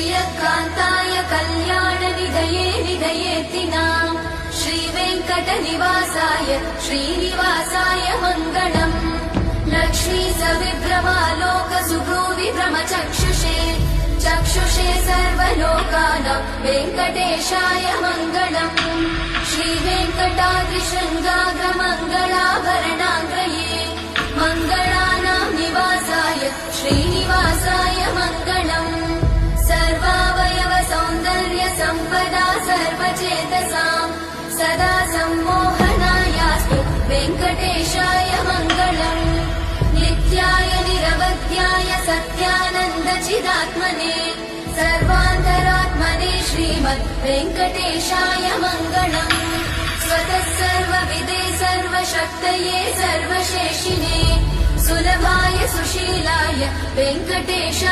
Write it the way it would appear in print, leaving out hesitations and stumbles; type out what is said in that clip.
श्रियकान्ताय कल्याणनिधये निधयेतिनाम् श्रीवेङ्कटनिवासाय श्रीनिवासाय मङ्गलम् लक्ष्मी सविभ्रमालोकसुभ्रूविभ्रमचक्षुषे चक्षुषे सर्वलोकानां वेङ्कटेशाय मङ्गलम् श्रीवेङ्कटाद्रिशृङ्गाग्रमङ्गलाभरणाग्रये मङ्गलानां निवासाय श्रीनिवासाय मङ्गलम् सर्वावयव सौन्दर्य सम्पदा सर्वचेतसां सदा सम्मोहनायास्तु वेङ्कटेशाय मङ्गलम् नित्याय निरवध्याय सत्यानन्दचिदात्मने सर्वान्तरात्मने श्रीमद् वेङ्कटेशाय मङ्गलम् स्वतः सर्वविदे सर्वशक्तये सर्वशेषिने सुलभाय सुशीलाय वेङ्कटेशाय